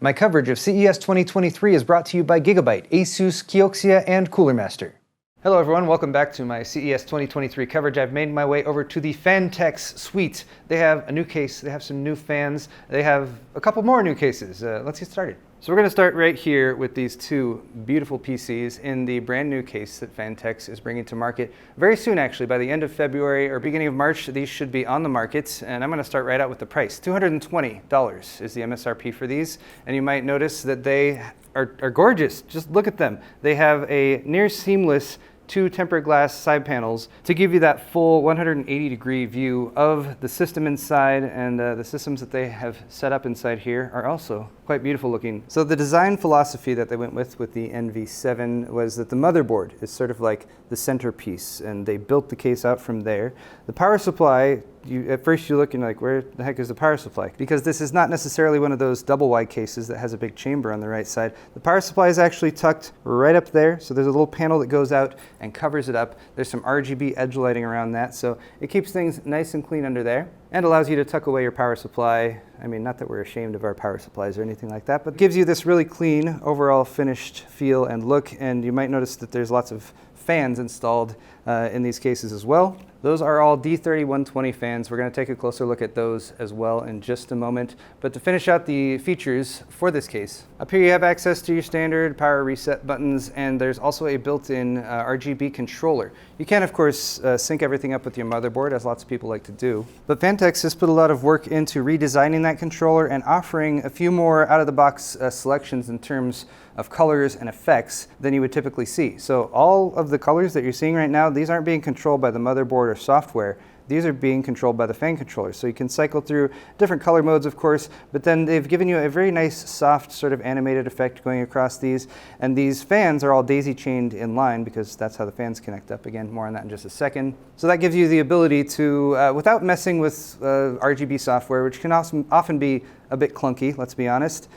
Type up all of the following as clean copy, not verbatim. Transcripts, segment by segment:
My coverage of CES 2023 is brought to you by Gigabyte, Asus, Kioxia, and Cooler Master. Hello everyone, welcome back to my CES 2023 coverage. I've made my way over to the Phanteks suite. They have a new case, they have some new fans, they have a couple more new cases. Let's get started. So we're going to start right here with these two beautiful PCs in the brand new case that Phanteks is bringing to market very soon, actually. By the end of February or beginning of March, these should be on the market, and I'm going to start right out with the price. $220 is the MSRP for these, and you might notice that they are gorgeous. Just look at them. They have a near seamless two tempered glass side panels to give you that full 180-degree view of the system inside, and the systems that they have set up inside here are also quite beautiful looking. So the design philosophy that they went with the NV7 was that the motherboard is sort of like the centerpiece, and they built the case out from there. The power supply, at first you look and you're like, where the heck is the power supply? Because this is not necessarily one of those double wide cases that has a big chamber on the right side. The power supply is actually tucked right up there, so there's a little panel that goes out and covers it up. There's some RGB edge lighting around that, so it keeps things nice and clean under there, and allows you to tuck away your power supply. I mean, not that we're ashamed of our power supplies or anything like that, but it gives you this really clean overall finished feel and look, and you might notice that there's lots of fans installed in these cases as well. Those are all D30-120 fans. We're going to take a closer look at those as well in just a moment. But to finish out the features for this case, up here you have access to your standard power reset buttons, and there's also a built-in RGB controller. You can, of course, sync everything up with your motherboard, as lots of people like to do. But Phanteks has put a lot of work into redesigning that controller and offering a few more out-of-the-box selections in terms of colors and effects than you would typically see. So all of the colors that you're seeing right now, these aren't being controlled by the motherboard or software. These are being controlled by the fan controller. So you can cycle through different color modes, of course, but then they've given you a very nice, soft, sort of animated effect going across these. And these fans are all daisy chained in line because that's how the fans connect up. Again, more on that in just a second. So that gives you the ability to, without messing with RGB software, which can often be a bit clunky, let's be honest,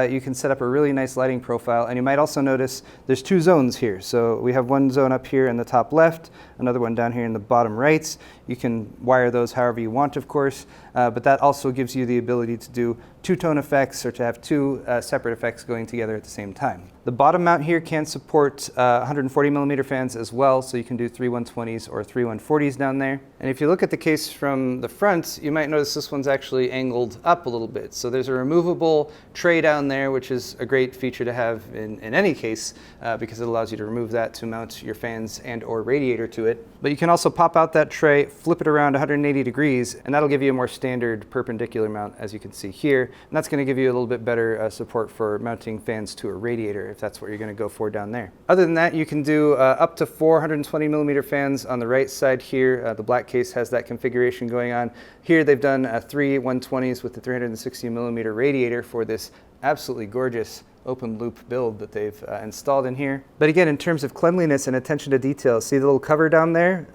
you can set up a really nice lighting profile. And you might also notice there's two zones here. So we have one zone up here in the top left, another one down here in the bottom right. You can wire those however you want, of course, but that also gives you the ability to do two-tone effects or to have two separate effects going together at the same time. The bottom mount here can support 140mm fans as well, so you can do 3 120s or 3 140s down there. And if you look at the case from the front, you might notice this one's actually angled up a little bit. So there's a removable tray down there, which is a great feature to have in any case, because it allows you to remove that to mount your fans and or radiator to it. But you can also pop out that tray, flip it around 180 degrees, and that'll give you a more standard perpendicular mount, as you can see here. And that's going to give you a little bit better support for mounting fans to a radiator, if that's what you're going to go for down there. Other than that, you can do up to 420mm fans on the right side here. The black case has that configuration going on. Here they've done 3 120s with the 360mm radiator for this absolutely gorgeous open loop build that they've installed in here. But again, in terms of cleanliness and attention to detail, see the little cover down there?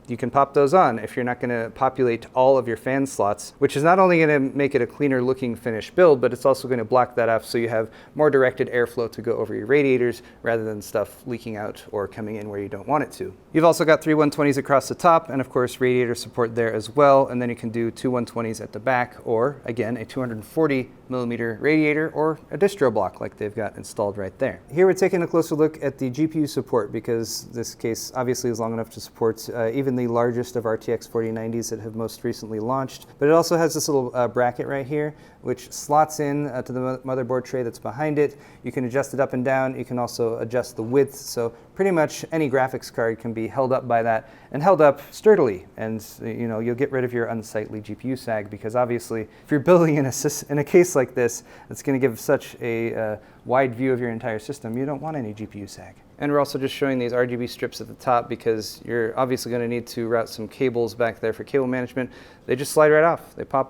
You can pop those on if you're not going to populate all of your fan slots, which is not only going to make it a cleaner looking finished build, but it's also going to block that off so you have more directed airflow to go over your radiators rather than stuff leaking out or coming in where you don't want it to. You've also got 3 120s across the top, and of course radiator support there as well, and then you can do 2 120s at the back, or again a 240mm radiator or a distro block like they've got installed right there. Here we're taking a closer look at the GPU support, because this case obviously is long enough to support even the largest of RTX 4090s that have most recently launched. But it also has this little bracket right here, which slots in to the motherboard tray that's behind it. You can adjust it up and down. You can also adjust the width. So pretty much any graphics card can be held up by that and held up sturdily. And you know, you'll get rid of your unsightly GPU sag, because obviously if you're building in a case like this, it's going to give such a wide view of your entire system, you don't want any GPU sag. And we're also just showing these RGB strips at the top because you're obviously going to need to route some cables back there for cable management. They just slide right off. They pop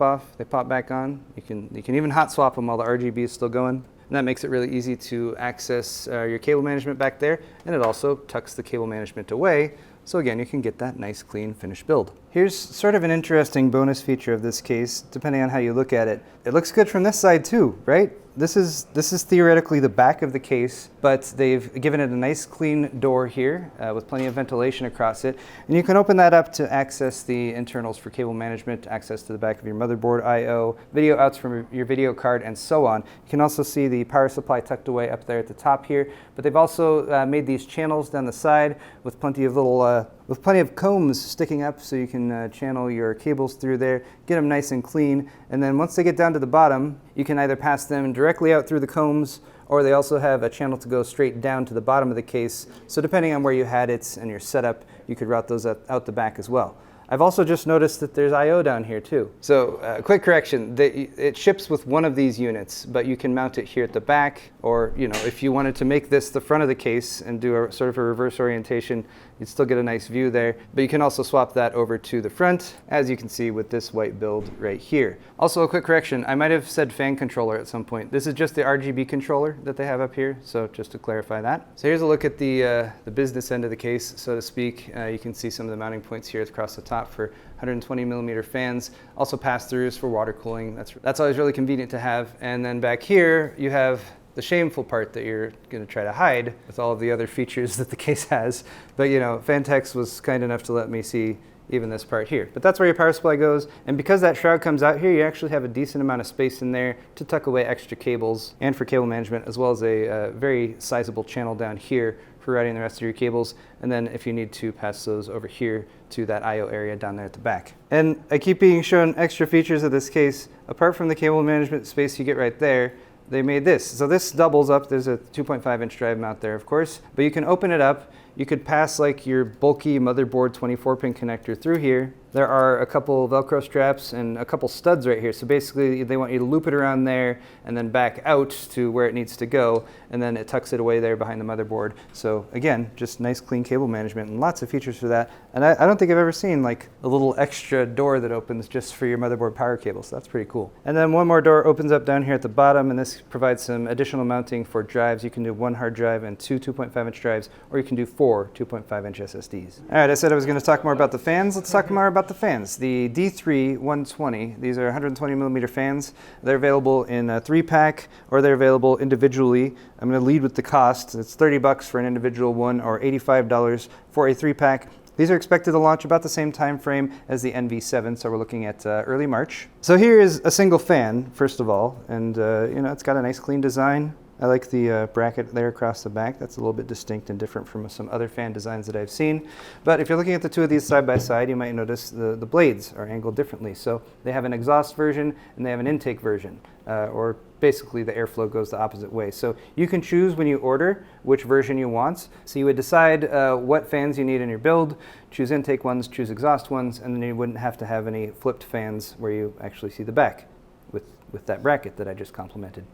back on. You can even hot swap them while the RGB is still going. And that makes it really easy to access your cable management back there. And it also tucks the cable management away. So again, you can get that nice, clean, finished build. Here's sort of an interesting bonus feature of this case, depending on how you look at it. It looks good from this side too, right? This is theoretically the back of the case, but they've given it a nice clean door here with plenty of ventilation across it. And you can open that up to access the internals for cable management, access to the back of your motherboard I/O, video outs from your video card, and so on. You can also see the power supply tucked away up there at the top here, but they've also made these channels down the side with plenty of little with plenty of combs sticking up so you can channel your cables through there, get them nice and clean, and then once they get down to the bottom, you can either pass them directly out through the combs, or they also have a channel to go straight down to the bottom of the case. So depending on where you had it and your setup, you could route those out the back as well. I've also just noticed that there's I/O down here too. So quick correction, it ships with one of these units, but you can mount it here at the back, or if you wanted to make this the front of the case and do a sort of a reverse orientation, you'd still get a nice view there. But you can also swap that over to the front, as you can see with this white build right here. Also a quick correction, I might have said fan controller at some point. This is just the RGB controller that they have up here, so just to clarify that. So here's a look at the business end of the case, so to speak. You can see some of the mounting points here across the top for 120 millimeter fans, also pass-throughs for water cooling. That's always really convenient to have. And then back here you have the shameful part that you're going to try to hide with all of the other features that the case has. But Phanteks was kind enough to let me see even this part here. But that's where your power supply goes, and because that shroud comes out here, you actually have a decent amount of space in there to tuck away extra cables and for cable management, as well as a very sizable channel down here for routing the rest of your cables, and then if you need to, pass those over here to that I/O area down there at the back. And I keep being shown extra features of this case. Apart from the cable management space you get right there, they made this. So this doubles up. There's a 2.5-inch drive mount there, of course, but you can open it up. You could pass like your bulky motherboard 24-pin connector through here. There are a couple Velcro straps and a couple studs right here. So basically they want you to loop it around there and then back out to where it needs to go, and then it tucks it away there behind the motherboard. So again, just nice clean cable management and lots of features for that. And I don't think I've ever seen like a little extra door that opens just for your motherboard power cable, so that's pretty cool. And then one more door opens up down here at the bottom, and this provides some additional mounting for drives. You can do one hard drive and two 2.5-inch drives, or you can do four 2.5-inch SSDs. All right, I said I was going to talk more about the fans. Let's talk more about the fans. The D3 120, these are 120 millimeter fans. They're available in a 3-pack, or they're available individually. I'm going to lead with the cost. It's $30 for an individual one, or $85 for a 3-pack. These are expected to launch about the same time frame as the NV7, so we're looking at early March. So here is a single fan, first of all, and it's got a nice clean design. I like the bracket there across the back. That's a little bit distinct and different from some other fan designs that I've seen. But if you're looking at the two of these side by side, you might notice the blades are angled differently. So they have an exhaust version and they have an intake version, or basically the airflow goes the opposite way. So you can choose when you order which version you want. So you would decide what fans you need in your build, choose intake ones, choose exhaust ones, and then you wouldn't have to have any flipped fans where you actually see the back with that bracket that I just complimented.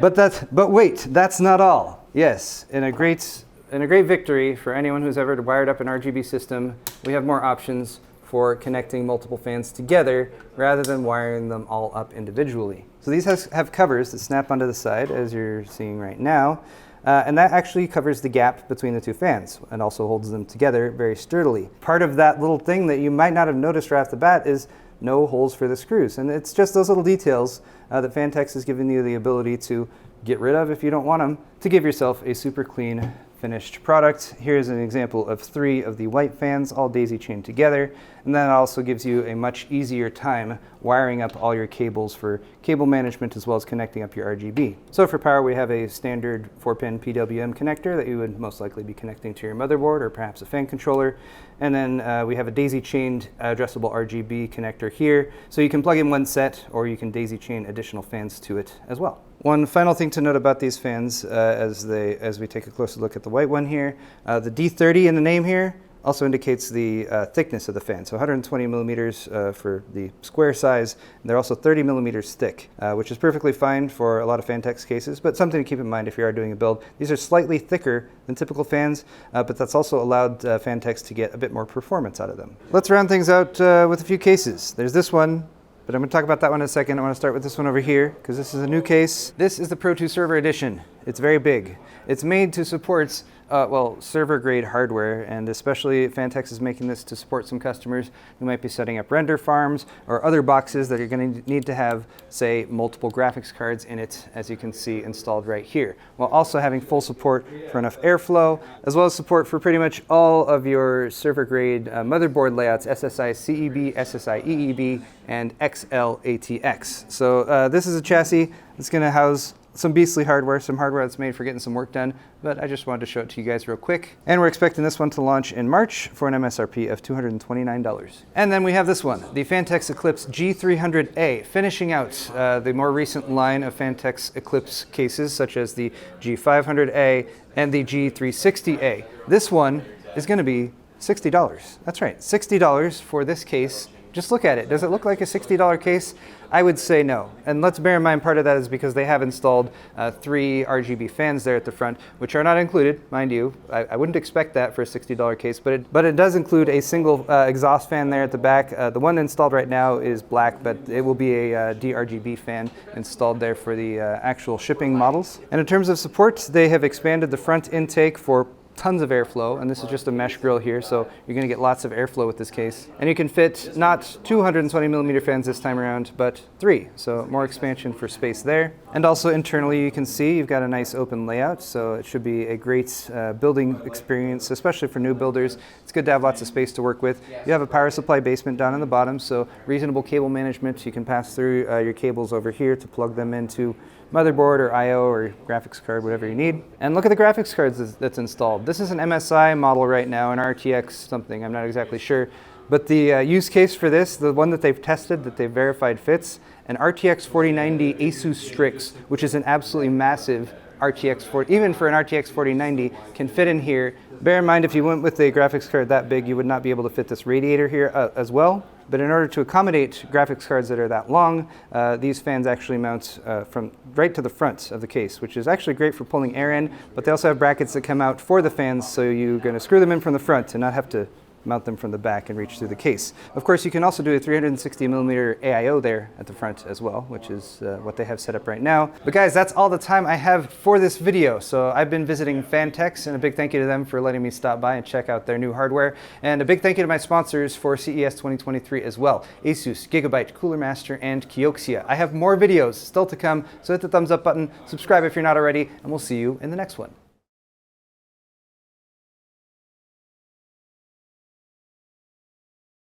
But wait, that's not all. Yes, in a great victory for anyone who's ever wired up an RGB system, we have more options for connecting multiple fans together rather than wiring them all up individually. So these have covers that snap onto the side, as you're seeing right now, and that actually covers the gap between the two fans and also holds them together very sturdily. Part of that little thing that you might not have noticed right off the bat is no holes for the screws. And it's just those little details that Phanteks has given you the ability to get rid of if you don't want them, to give yourself a super clean finished product. Here's an example of 3 of the white fans all daisy chained together, and that also gives you a much easier time wiring up all your cables for cable management as well as connecting up your RGB. So for power, we have a standard 4-pin PWM connector that you would most likely be connecting to your motherboard or perhaps a fan controller, and then we have a daisy chained addressable RGB connector here, so you can plug in one set or you can daisy chain additional fans to it as well. One final thing to note about these fans as we take a closer look at the white one here, the D30 in the name here also indicates the thickness of the fan. So 120 millimeters for the square size, and they're also 30 millimeters thick, which is perfectly fine for a lot of Phanteks cases, but something to keep in mind if you are doing a build. These are slightly thicker than typical fans, but that's also allowed Phanteks to get a bit more performance out of them. Let's round things out with a few cases. There's this one, but I'm going to talk about that one in a second. I want to start with this one over here, because this is a new case. This is the Pro 2 Server Edition. It's very big. It's made to support server grade hardware, and especially Phanteks is making this to support some customers who might be setting up render farms or other boxes that are going to need to have, say, multiple graphics cards in it, as you can see installed right here, while also having full support for enough airflow, as well as support for pretty much all of your server grade motherboard layouts, SSI CEB, SSI EEB, and XL-ATX. So this is a chassis that's going to house some beastly hardware, some hardware that's made for getting some work done, but I just wanted to show it to you guys real quick. And we're expecting this one to launch in March for an MSRP of $229. And then we have this one, the Phanteks Eclipse G300A, finishing out the more recent line of Phanteks Eclipse cases, such as the G500A and the G360A. This one is going to be $60. That's right, $60 for this case. Just look at it. Does it look like a $60 case? I would say no. And let's bear in mind part of that is because they have installed 3 RGB fans there at the front, which are not included, mind you. I wouldn't expect that for a $60 case, but it does include a single exhaust fan there at the back. The one installed right now is black, but it will be a DRGB fan installed there for the actual shipping models. And in terms of support, they have expanded the front intake for tons of airflow, and this is just a mesh grill here, so you're going to get lots of airflow with this case. And you can fit not 220mm fans this time around, but 3, so more expansion for space there. And also internally you can see you've got a nice open layout, so it should be a great building experience, especially for new builders. It's good to have lots of space to work with. You have a power supply basement down in the bottom, so reasonable cable management. You can pass through your cables over here to plug them into motherboard or I/O or graphics card, whatever you need. And look at the graphics cards that's installed. This is an MSI model right now, an RTX something, I'm not exactly sure. But the use case for this, the one that they've tested, that they've verified fits, an RTX 4090 Asus Strix, which is an absolutely massive RTX 40, even for an RTX 4090, can fit in here. Bear in mind, if you went with a graphics card that big, you would not be able to fit this radiator here as well. But in order to accommodate graphics cards that are that long, these fans actually mount from right to the front of the case, which is actually great for pulling air in, but they also have brackets that come out for the fans, so you're going to screw them in from the front and not have to mount them from the back and reach through the case. Of course, you can also do a 360mm AIO there at the front as well, which is what they have set up right now. But guys, that's all the time I have for this video. So I've been visiting Phanteks, and a big thank you to them for letting me stop by and check out their new hardware. And a big thank you to my sponsors for CES 2023 as well, Asus, Gigabyte, Cooler Master, and Kioxia. I have more videos still to come, so hit the thumbs up button, subscribe if you're not already, and we'll see you in the next one.